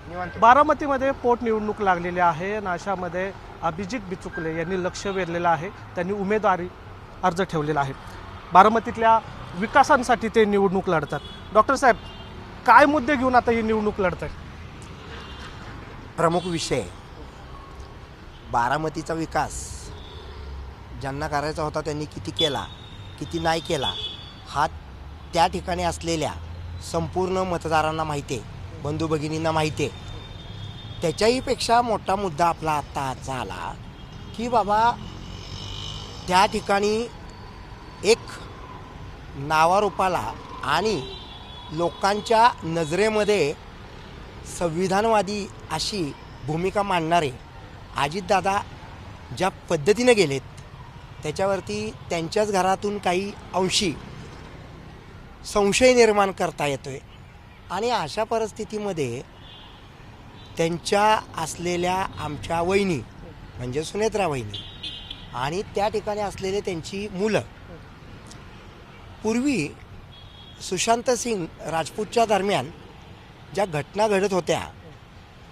निवांत. बारामतीमध्ये पोटनिवडणूक लागलेली आहे आणि अशामध्ये अभिजित बिचुकले यांनी लक्ष वेधलेलं आहे. त्यांनी उमेदवारी अर्ज ठेवलेला आहे. बारामतीतल्या विकासांसाठी ते निवडणूक लढतात. डॉक्टर साहेब, काय मुद्दे घेऊन आता ही निवडणूक लढतात? प्रमुख विषय बारामतीचा विकास ज्यांना करायचा होता त्यांनी किती केला, किती नाही केला, हा त्या ठिकाणी असलेल्या संपूर्ण मतदारांना माहिती आहे, बंधू भगिनींना माहिती आहे. त्याच्याही पेक्षा मोठा मुद्दा आपला आत्ता आजचा आला की बाबा त्या ठिकाणी एक नावारूपाला आणि लोकांच्या नजरेमध्ये संविधानवादी अशी भूमिका मांडणारे अजितदादा ज्या पद्धतीने गेलेत त्याच्यावरती त्यांच्याच घरातून काही अंशी संशय निर्माण करता येतोय. आणि अशा परिस्थितीमध्ये त्यांच्या असलेल्या आमच्या वहिनी म्हणजे सुनेत्रा वहिनी आणि त्या ठिकाणी असलेले त्यांची मुलं, पूर्वी सुशांत सिंग राजपूतच्या दरम्यान ज्या घटना घडत होत्या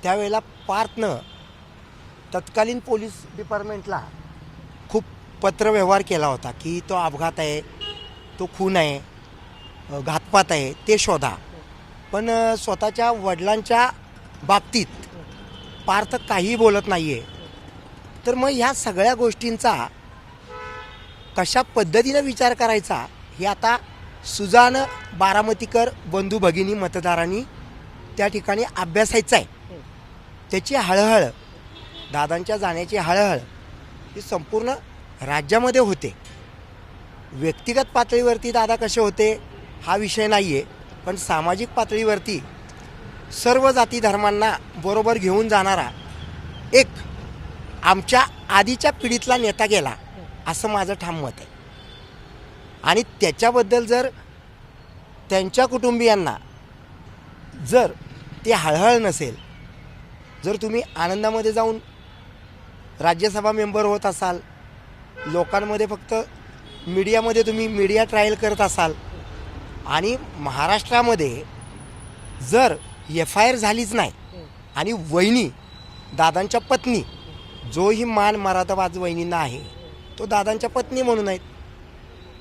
त्यावेळेला पार्थनं तत्कालीन पोलीस डिपार्टमेंटला खूप पत्रव्यवहार केला होता की तो अपघात आहे, तो खून आहे, घातपात आहे, ते शोधा. पण स्वतःच्या वडिलांच्या बाबतीत पार्थ काही बोलत नाही आहे. तर मग ह्या सगळ्या गोष्टींचा कशा पद्धतीनं विचार करायचा हे आता सुजाण बारामतीकर बंधू भगिनी मतदारांनी त्या ठिकाणी अभ्यासायचं आहे. त्याची हळहळ, दादांच्या जाण्याची हळहळ ही संपूर्ण राज्यामध्ये होते. व्यक्तिगत पातळीवरती दादा कसे होते हा विषय नाही आहे, पण सामाजिक पातळीवरती सर्व जाती धर्मांना बरोबर घेऊन जाणारा एक आमच्या आधीच्या पिढीतला नेता गेला असं माझं ठाम मत आहे. आणि त्याच्याबद्दल जर त्यांच्या कुटुंबियांना जर ते हळहळ नसेल, जर तुम्ही आनंदामध्ये जाऊन राज्यसभा मेंबर होत असाल, लोकांमध्ये फक्त मीडियामध्ये तुम्ही मीडिया ट्रायल करत असाल आणि महाराष्ट्रामध्ये जर FIR झालीच नाही आणि वहिनी दादांच्या पत्नी, जोही मान मराठवाज वहिनींना आहे तो दादांच्या पत्नी म्हणून आहेत,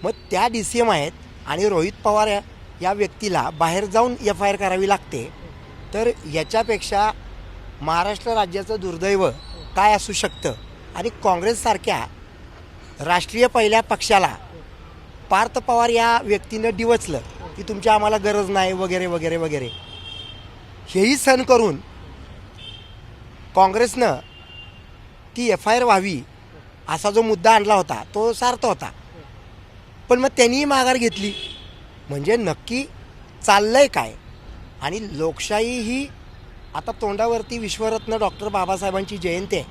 मग त्या DCM आहेत आणि रोहित पवार या व्यक्तीला बाहेर जाऊन FIR करावी लागते, तर याच्यापेक्षा महाराष्ट्र राज्याचं दुर्दैव काय असू शकतं. आणि काँग्रेससारख्या राष्ट्रीय पहिल्या पक्षाला पार्थ पवार या व्यक्तीनं डिवचलं की तुमची आम्हाला गरज नाही वगैरे वगैरे वगैरे, हेही सहन करून काँग्रेसनं ती FIR व्हावी असा जो मुद्दा आणला होता तो सार्थ होता. पण मग त्यांनीही माघार घेतली. म्हणजे नक्की चाललंय काय? आणि लोकशाही ही आता तोंडावरती विश्वरत्न डॉक्टर बाबासाहेबांची जयंती आहे,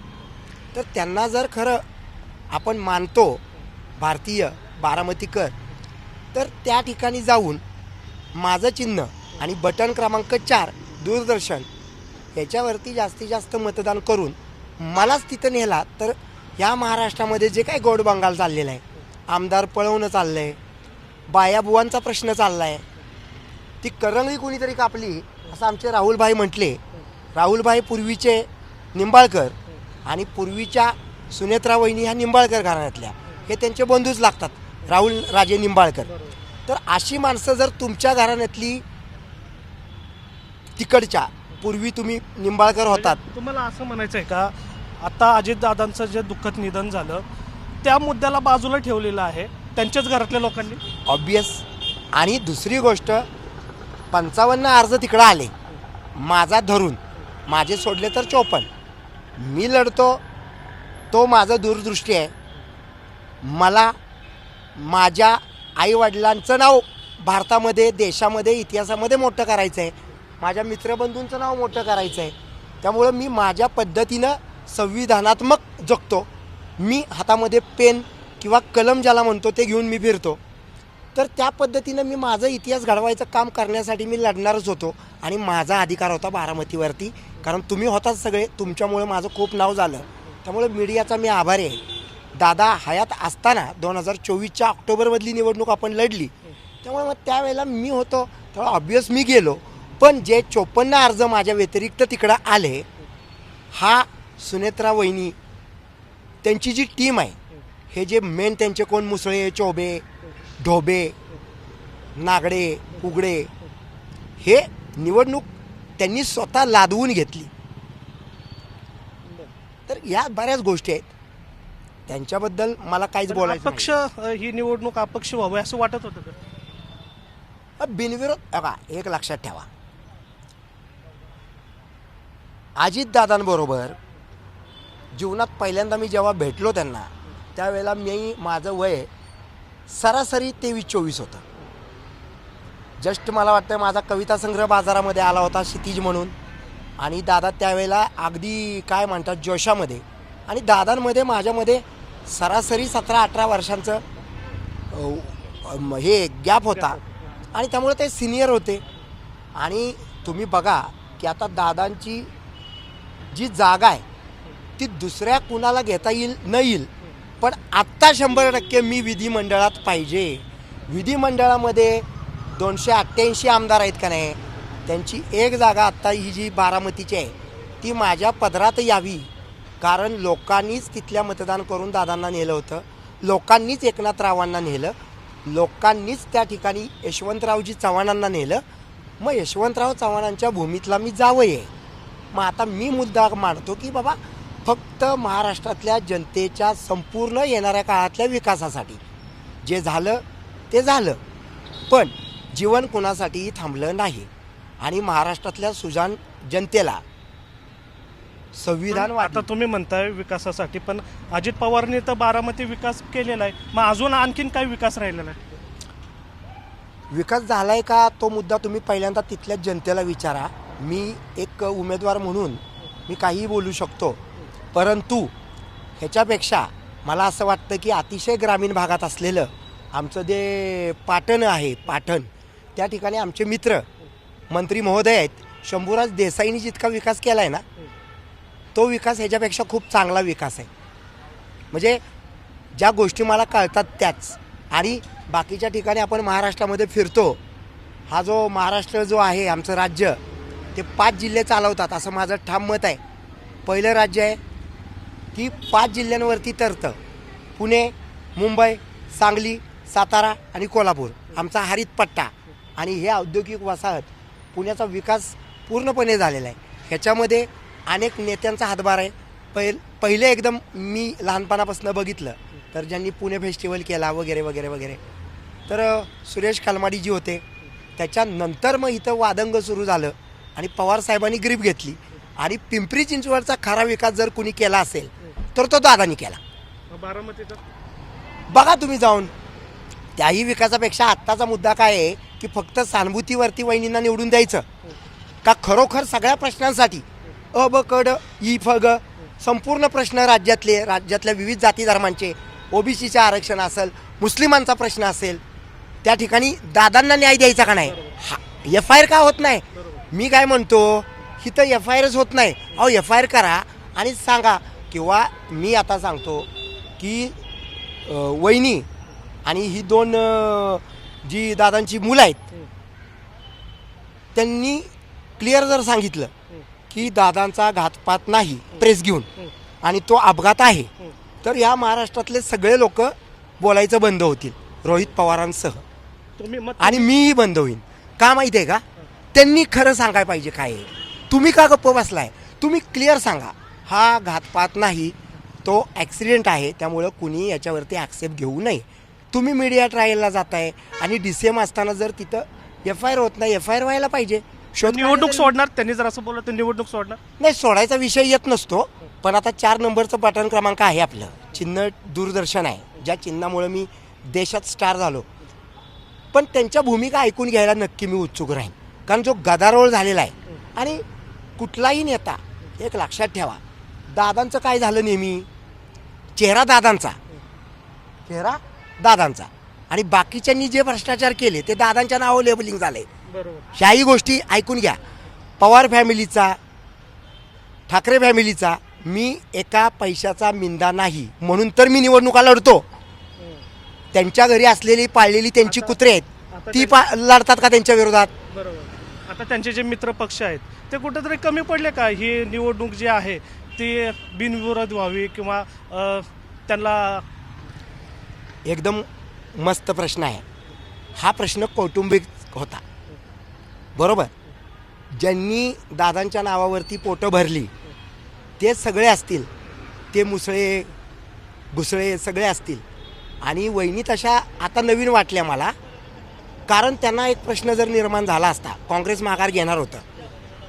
तर त्यांना जर खरं आपण मानतो भारतीय बारामतीकर, तर त्या ठिकाणी जाऊन माझं चिन्ह आणि बटन क्रमांक 4 दूरदर्शन याच्यावरती जास्तीत जास्त मतदान करून मलाच तिथं नेला तर ह्या महाराष्ट्रामध्ये जे काही गोड बंगाल चाललेलं आहे, आमदार पळवणं चाललं आहे, बायाबुवांचा प्रश्न चालला आहे, ती करंगळी कोणीतरी कापली असं आमचे राहुलभाई म्हटले. राहुलभाई पूर्वीचे निंबाळकर आणि पूर्वीच्या सुनेत्रा वहिनी ह्या निंबाळकर घराण्यातल्या, हे त्यांचे बंधूच लागतात, राहुल राजे निंबाळकर. तर अशी माणसं जर तुमच्या घराण्यातली तिकडच्या, पूर्वी तुम्ही निंबाळकर होतात, तुम्हाला असं म्हणायचं आहे का आता अजितदादांचं जे दुःखद निधन झालं त्या मुद्द्याला बाजूला ठेवलेलं आहे त्यांच्याच घरातल्या लोकांनी? ऑब्वियस. आणि दुसरी गोष्ट, 55 अर्ज तिकडं आले माझा धरून, माझे सोडले तर 54. मी लढतो तो माझं दूरदृष्टी आहे. मला माझ्या आईवडिलांचं नाव भारतामध्ये, देशामध्ये, इतिहासामध्ये मोठं करायचं आहे, माझ्या मित्रबंधूंचं नाव मोठं करायचं आहे. त्यामुळं मी माझ्या पद्धतीनं संविधानात्मक जगतो. मी हातामध्ये पेन किंवा कलम ज्याला म्हणतो ते घेऊन मी फिरतो. तर त्या पद्धतीनं मी माझा इतिहास घडवायचं काम करण्यासाठी मी लढणारच होतो. आणि माझा अधिकार होता बारामतीवरती, कारण तुम्ही होताच सगळे, तुमच्यामुळे माझं खूप नाव झालं. त्यामुळे मीडियाचा मी आभारी आहे. दादा हयात असताना 2024च्या ऑक्टोबरमधली निवडणूक आपण लढली, त्यामुळे मग त्यावेळेला मी होतो, तेव्हा ऑब्वियस मी गेलो. पण जे 54 अर्ज माझ्या व्यतिरिक्त तिकडं आले, हा सुनेत्रा वहिनी त्यांची जी टीम आहे, हे जे मेन त्यांचे कोण मुसळे, चोबे, ढोबे, नागडे, उगडे, हे निवडणूक त्यांनी स्वतः लादवून घेतली. तर या बऱ्याच गोष्टी आहेत, त्यांच्याबद्दल मला काहीच बोलायचं अपक्ष ही निवडणूक अपक्ष व्हावी असं वाटत होतं का? नाही. बिनविरोध बघा, एक लक्षात ठेवा, अजितदादांबरोबर जीवनात पहिल्यांदा मी जेव्हा भेटलो त्यांना, त्यावेळेला माझं वय सरासरी 23-24 होतं. जस्ट मला वाटतं माझा कविता संग्रह बाजारामध्ये आला होता क्षितिज म्हणून, आणि दादा त्यावेळेला अगदी काय म्हणतात जोशामध्ये, आणि दादांमध्ये माझ्यामध्ये सरासरी 17-18 वर्षांचं हे गॅप होता, आणि त्यामुळे ते सिनियर होते. आणि तुम्ही बघा की आता दादांची जी जागा आहे ती दुसऱ्या कुणाला घेता येईल न येईल, पण आत्ता 100% मी विधिमंडळात पाहिजे. विधिमंडळामध्ये 288 आमदार आहेत का नाही, त्यांची एक जागा आत्ता ही जी बारामतीची आहे ती माझ्या पदरात यावी. कारण लोकांनीच तिथल्या मतदान करून दादांना नेलं होतं, लोकांनीच एकनाथरावांना नेलं, लोकांनीच त्या ठिकाणी यशवंतरावजी चव्हाणांना नेलं. मग यशवंतराव चव्हाणांच्या भूमीतला मी जावं आहे. मग आता मी मुद्दा मांडतो की बाबा फक्त महाराष्ट्रातल्या जनतेच्या संपूर्ण येणाऱ्या काळातल्या विकासासाठी जे झालं ते झालं, पण जीवन कुणासाठीही थांबलं नाही. आणि महाराष्ट्रातल्या सुजाण जनतेला संविधान आता तुम्ही म्हणताय विकासासाठी, पण अजित पवारांनी तर बारामती विकास केलेला आहे, मग अजून आणखीन काय विकास राहिलेला आहे? विकास झालाय का तो मुद्दा तुम्ही पहिल्यांदा तिथल्या जनतेला विचारा. मी एक उमेदवार म्हणून मी काहीही बोलू शकतो, परंतु ह्याच्यापेक्षा मला असं वाटतं की अतिशय ग्रामीण भागात असलेलं आमचं जे पाटण आहे, पाटण, त्या ठिकाणी आमचे मित्र मंत्री महोदय आहेत, शंभूराज देसाईंनी जितका विकास केला आहे ना, तो विकास ह्याच्यापेक्षा खूप चांगला विकास आहे. म्हणजे ज्या गोष्टी मला कळतात त्याच. आणि बाकीच्या ठिकाणी आपण महाराष्ट्रामध्ये फिरतो, हा जो महाराष्ट्र जो आहे आमचं राज्य, ते 5 जिल्हे चालवतात असं माझं ठाम मत आहे. पहिलं राज्य आहे की 5 जिल्ह्यांवरती तरतं, पुणे, मुंबई, सांगली, सातारा आणि कोल्हापूर, आमचा हरित पट्टा. आणि हे औद्योगिक वसाहत पुण्याचा विकास पूर्णपणे झालेला आहे. ह्याच्यामध्ये अनेक नेत्यांचा हातभार आहे. पहिले एकदम मी लहानपणापासून बघितलं तर ज्यांनी पुणे फेस्टिवल केला वगैरे वगैरे वगैरे, तर सुरेश कलमाडीजी होते. त्याच्यानंतर मग इथं वादंग सुरू झालं आणि पवारसाहेबांनी ग्रीप घेतली, आणि पिंपरी चिंचवडचा खरा विकास जर कुणी केला असेल तर तो दादानी केला. बारामतीचा बघा तुम्ही जाऊन, त्याही विकासापेक्षा आत्ताचा मुद्दा काय आहे की फक्त सहानुभूतीवरती वहिनींना निवडून द्यायचं का खरोखर सगळ्या प्रश्नांसाठी अ ब क ड ई फ ग संपूर्ण प्रश्न राज्यातल्या विविध जाती धर्मांचे, ओबीसीचे आरक्षण असेल, मुस्लिमांचा प्रश्न असेल, त्या ठिकाणी दादांना न्याय द्यायचा का नाही? FIR का होत नाही? मी काय म्हणतो, इथं FIRच होत नाही. अहो FIR करा आणि सांगा. किंवा मी आता सांगतो की वहिनी आणि ही 2 जी दादांची मुलं आहेत, त्यांनी क्लिअर जर सांगितलं की दादांचा घातपात नाही प्रेस घेऊन आणि तो अपघात आहे, तर या महाराष्ट्रातले सगळे लोक बोलायचं बंद होतील, रोहित पवारांसह. आणि मीही बंद होईन. का माहिती आहे का? त्यांनी खरं सांगायला पाहिजे काय आहे. तुम्ही का गप्प बसलाय? तुम्ही क्लिअर सांगा, हा घातपात नाही, तो ॲक्सिडेंट आहे, त्यामुळं कुणी याच्यावरती ॲक्सेप्ट घेऊ नये. तुम्ही मीडिया ट्रायलला जाताय आणि DCM असताना जर तिथं FIR होत नाही, FIR व्हायला पाहिजे. निवडणूक सोडणार, त्यांनी जर असं बोललं तर निवडणूक सोडणार नाही, सोडायचा विषय येत नसतो. पण आता 4 नंबरचं बटन क्रमांक आहे आपलं, चिन्ह दूरदर्शन आहे, ज्या चिन्हामुळे मी देशात स्टार झालो. पण त्यांच्या भूमिका ऐकून घ्यायला नक्की मी उत्सुक राहीन, कारण जो गदारोळ झालेला आहे. आणि कुठलाही नेता, एक लक्षात ठेवा, दादांचं काय झालं, नेहमी चेहरा दादांचा आणि बाकीच्यांनी जे भ्रष्टाचार केले ते दादांच्या नावावर लेबलिंग झालंय. ह्याही गोष्टी ऐकून घ्या. पवार फॅमिलीचा, ठाकरे फॅमिलीचा मी एका पैशाचा मिंदा नाही म्हणून तर मी निवडणुका लढतो. त्यांच्या घरी असलेली पाळलेली त्यांची कुत्रे आहेत, ती लढतात का त्यांच्या विरोधात? आता त्यांचे जे मित्र पक्ष आहेत ते कुठेतरी कमी पडले का? ही निवडणूक जी आहे ती बिनविरोध व्हावी किंवा त्यांना एकदम मस्त प्रश्न आहे हा. प्रश्न कौटुंबिक होता, बरोबर. ज्यांनी दादांच्या नावावरती पोटं भरली ते सगळे असतील, ते मुसळे घुसळे सगळे असतील. आणि वहिनी तशा आता नवीन वाटल्या मला, कारण त्यांना एक प्रश्न जर निर्माण झाला असता, काँग्रेस माघार घेणार होतं,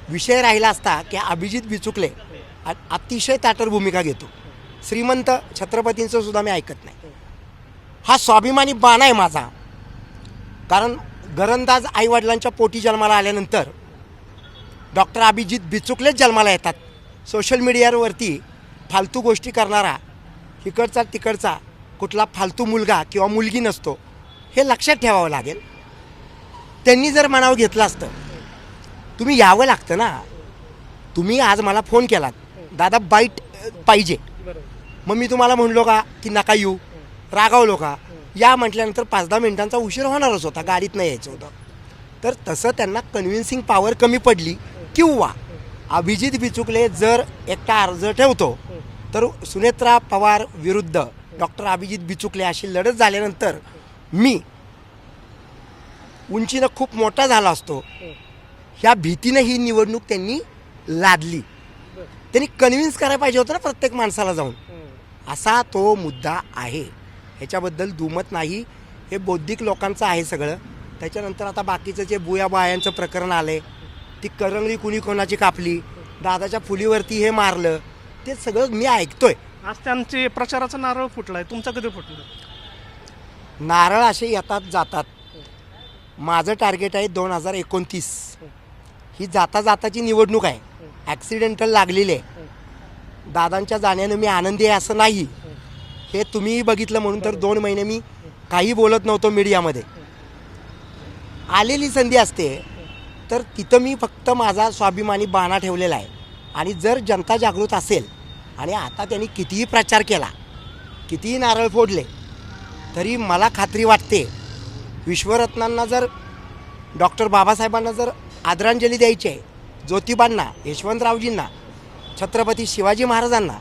विषय राहिला असता की अभिजित बिचुकले अतिशय ताटर भूमिका घेतो, श्रीमंत छत्रपतींचं सुद्धा मी ऐकत नाही. हा स्वाभिमानी बाणा आहे माझा. कारण घरंदाज आईवडिलांच्या पोटी जन्माला आल्यानंतर डॉक्टर अभिजित बिचुकलेच जन्माला येतात. सोशल मीडियावरती फालतू गोष्टी करणारा इकडचा तिकडचा कुठला फालतू मुलगा किंवा मुलगी नसतो, हे लक्षात ठेवावं लागेल. त्यांनी जर मनावर घेतलं असतं, तुम्ही यावं लागतं ना. तुम्ही आज मला फोन केलात, दादा बाईट पाहिजे, मग मी तुम्हाला म्हणलो का की नका येऊ, रागावलो का? या म्हटल्यानंतर 5-10 मिनिटांचा उशीर होणारच होता, गाडीत नाही यायचं होतं. तर तसं त्यांना कन्व्हिन्सिंग पॉवर कमी पडली, किंवा अभिजित बिचुकले जर एकटा अर्ज ठेवतो तर सुनेत्रा पवार विरुद्ध डॉक्टर अभिजित बिचुकले अशी लढत झाल्यानंतर मी उंचीनं खूप मोठा झाला असतो, ह्या भीतीनं ही निवडणूक त्यांनी लादली. त्यांनी कन्व्हिन्स करायला पाहिजे होतं ना प्रत्येक माणसाला जाऊन. असा तो मुद्दा आहे, ह्याच्याबद्दल दुमत नाही. हे बौद्धिक लोकांचं आहे सगळं. त्याच्यानंतर आता बाकीचं जे बुयाबायांचं प्रकरण आलं, ती करंगळी कुणी कोणाची कापली, दादाच्या फुलीवरती हे मारलं, ते सगळं मी ऐकतोय. आज त्यांचे प्रचाराचा नारळ फुटलाय, तुमचा कधी फुटलं? नारळ असे येतात जातात. माझं टार्गेट आहे 2029. ही जाता जाताची निवडणूक आहे, ॲक्सिडेंटल लागलेली आहे. दादांच्या जाण्यानं मी आनंदी आहे असं नाही, हे तुम्हीही बघितलं. म्हणून तर 2 महिने मी काही बोलत नव्हतो मीडियामध्ये. आलेली संधी असते तर तिथं मी फक्त माझा स्वाभिमानी बाणा ठेवलेला आहे. आणि जर जनता जागृत असेल, आणि आता त्यांनी कितीही प्रचार केला, कितीही नारळ फोडले, तरी मला खात्री वाटते विश्वरत्नांना जर, डॉक्टर बाबासाहेबांना जर आदरांजली द्यायची आहे, ज्योतिबांना, यशवंतरावजींना, छत्रपती शिवाजी महाराजांना,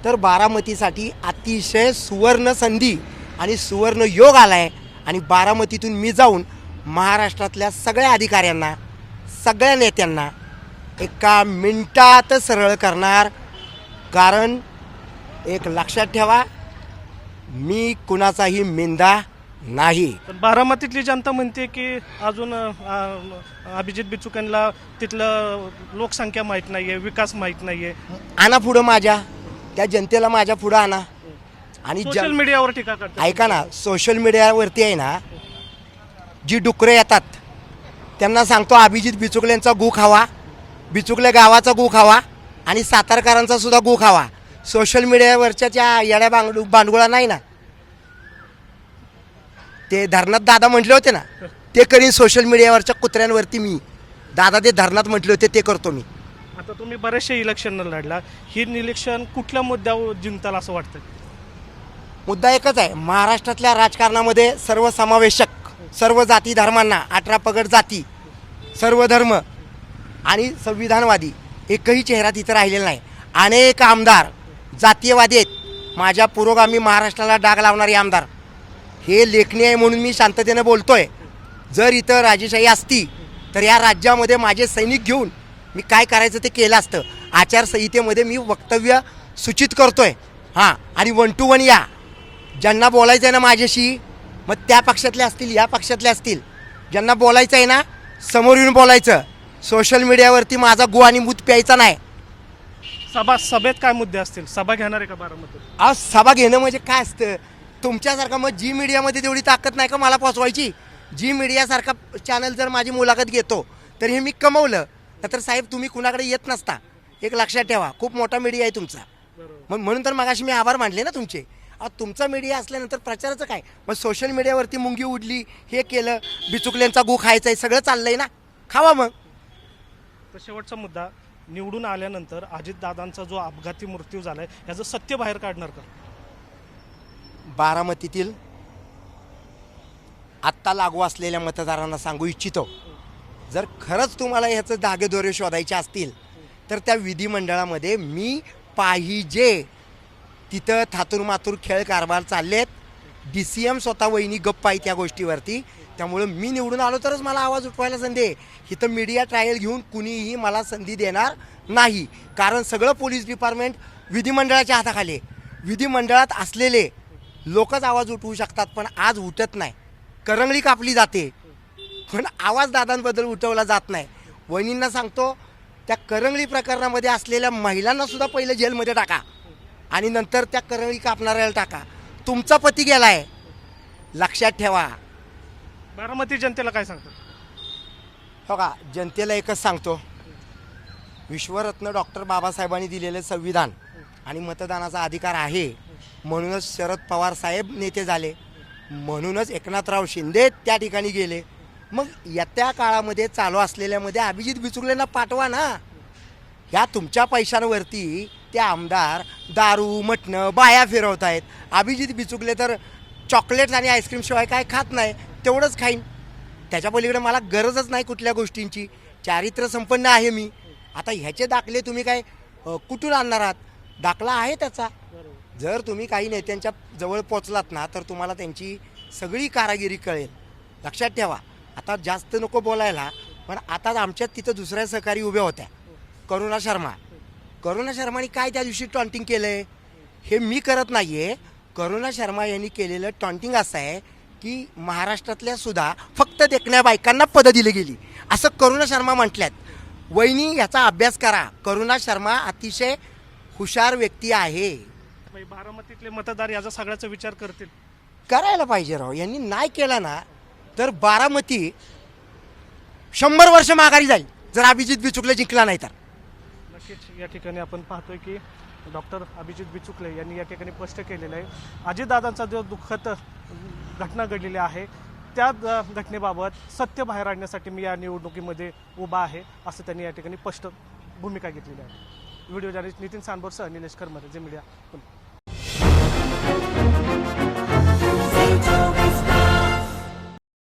तर बारामतीसाठी अतिशय सुवर्ण संधी आणि सुवर्ण योग आला आहे. आणि बारामतीतून मी जाऊन महाराष्ट्रातल्या सगळ्या अधिकाऱ्यांना, सगळ्या नेत्यांना एका मिनिटात सरळ करणार. कारण एक लक्षात ठेवा, मी कुणाचाही मिंदा नाही. पण बारामतीतली जनता म्हणते की अजून अभिजित बिचुकेंना तिथलं लोकसंख्या माहीत नाही आहे, विकास माहीत नाही आहे. आणा पुढं माझ्या, त्या जनतेला माझ्या पुढं आणा. आणि सोशल मीडियावर टीका करतात. ऐका ना, सोशल मीडियावरती आहे ना, जी डुकरे येतात त्यांना सांगतो अभिजित बिचुकलेंचा गू खावा, बिचुकले गावाचा गू खावा, आणि सातारकरांचा सुद्धा गू खावा. सोशल मीडियावरच्या त्या येड्या भांडगुळा नाही ना, ते धरणात दादा म्हटले होते ना, ते करीन. सोशल मीडियावरच्या कुत्र्यांवरती मी, दादा ते धरणात म्हटले होते ते करतो मी. आता तुम्ही बरेचसे इलेक्शन लढला, ही इलेक्शन कुठल्या मुद्द्यावर जिंकताल असं वाटतं? मुद्दा एकच आहे, महाराष्ट्रातल्या राजकारणामध्ये सर्वसमावेशक, सर्व जाती धर्मांना, 18 पगड जाती, सर्व धर्म आणि संविधानवादी एकही चेहरा तिथं राहिलेला नाही. अनेक आमदार जातीयवादी आहेत, माझ्या पुरोगामी महाराष्ट्राला डाग लावणारे आमदार. हे लेखणी आहे म्हणून मी शांततेने बोलतोय. जर इथं राजेशाही असती तर या राज्यामध्ये माझे सैनिक घेऊन मी काय करायचं ते केलं असतं. आचारसंहितेमध्ये मी वक्तव्य सूचित करतोय. हां, आणि 1 to 1 या, ज्यांना बोलायचं आहे ना माझ्याशी, मग त्या पक्षातले असतील, या पक्षातले असतील, ज्यांना बोलायचं आहे ना समोर येऊन बोलायचं. सोशल मीडियावरती माझा गु आणि मूत प्यायचा नाही. सभेत काय मुद्दे असतील? सभा घेणार आहे का बारामतीत? आज सभा घेणं म्हणजे काय असतं? तुमच्यासारखं मग जी मीडियामध्ये तेवढी ताकद नाही का मला पोचवायची? जी मीडियासारखा चॅनल जर माझी मुलाखत घेतो तर हे मी कमवलं. तर साहेब तुम्ही कुणाकडे येत नसता, एक लक्षात ठेवा. खूप मोठा मीडिया आहे तुमचा, म्हणून तर मगाशी मी आभार मानले ना तुमचे. तुमचा मीडिया असल्यानंतर प्रचाराचं काय? मग सोशल मीडियावरती मुंगी उडली, हे केलं, बिचुकल्यांचा गू खायचा आहे, सगळं चाललंय ना, खावा मग. तर शेवटचा मुद्दा, निवडून आल्यानंतर अजितदादांचा जो अपघाती मृत्यू झालाय याचं सत्य बाहेर काढणार का? बारामतीतील आत्ता लागू असलेल्या मतदारांना सांगू इच्छितो, जर खरंच तुम्हाला ह्याचं धागेदोरे शोधायचे असतील तर त्या विधिमंडळामध्ये मी पाहिजे तिथं थातूरमातूर खेळ कारभार चाललेत. DCM स्वतः वहिनी गप्प आहे त्या गोष्टीवरती. त्यामुळं मी निवडून आलो तरच मला आवाज उठवायला संधी आहे. इथं मीडिया ट्रायल घेऊन कुणीही मला संधी देणार नाही. कारण सगळं पोलीस डिपार्टमेंट विधिमंडळाच्या हाताखाली आहे. विधिमंडळात असलेले लोकच आवाज उठवू शकतात, पण आज उठत नाही. करंगळी कापली जाते पण आवाज दादांबद्दल उठवला जात नाही. वहिनींना सांगतो, त्या करंगळी प्रकरणामध्ये असलेल्या महिलांना सुद्धा पहिलं जेलमध्ये टाका आणि नंतर त्या करंगळी कापणाऱ्याला टाका. तुमचा पती गेलाय, लक्षात ठेवा. बारामती जनतेला काय सांगतात? हो का, जनतेला एकच सांगतो, विश्वरत्न डॉक्टर बाबासाहेबांनी दिलेलं संविधान आणि मतदानाचा अधिकार आहे म्हणूनच शरद पवार साहेब नेते झाले, म्हणूनच एकनाथराव शिंदे त्या ठिकाणी गेले. मग येत्या काळामध्ये चालू असलेल्यामध्ये अभिजित बिचुकलेंना पाठवा ना. ह्या तुमच्या पैशांवरती ते आमदार दारू मटणं बाया फिरवत आहेत. अभिजित बिचुकले तर चॉकलेट्स आणि आईस्क्रीम शिवाय काय खात नाही, तेवढंच खाईन. त्याच्या पलीकडे मला गरजच नाही कुठल्या गोष्टींची. चारित्र्य संपन्न आहे मी. आता ह्याचे दाखले तुम्ही काय कुठून आणणार आहात? दाखला आहे त्याचा. जर तुम्ही काही नेत्यांच्या जवळ पोचलात ना तर तुम्हाला त्यांची सगळी कारागिरी कळेल. लक्षात ठेवा. आता जास्त नको बोलायला, पण आता आमच्यात तिथं दुसऱ्या सहकारी उभ्या होत्या, करुणा शर्मानी काय त्या दिवशी टॉन्टिंग केलं आहे हे मी करत नाही आहे. करुणा शर्मा यांनी केलेलं टॉन्टिंग असं आहे की महाराष्ट्रातल्या सुद्धा फक्त देखण्या बायकांना पदं दिली गेली असं करुणा शर्मा म्हटल्यात. वहिनी याचा अभ्यास करा. करुणा शर्मा अतिशय हुशार व्यक्ती आहे. बारामतीतले मतदार याचा सगळ्याचा विचार करतील. करायला पाहिजे राव. यांनी नाही केला ना तर बारामती 100 वर्ष माघारी जाईल जर अभिजित बिचुकले जिंकला नाही तर. नक्कीच या ठिकाणी आपण पाहतोय की डॉक्टर अभिजित बिचुकले यांनी या ठिकाणी स्पष्ट केलेलं आहे, अजितदादांचा जो दुःखद घटना घडलेली आहे त्या घटनेबाबत सत्य बाहेर आणण्यासाठी मी या निवडणुकीमध्ये उभा आहे असं त्यांनी या ठिकाणी स्पष्ट भूमिका घेतलेली आहे. व्हिडिओ जर्नलिस्ट नितीन सांबोरसह निलेश करमर, झी मीडिया.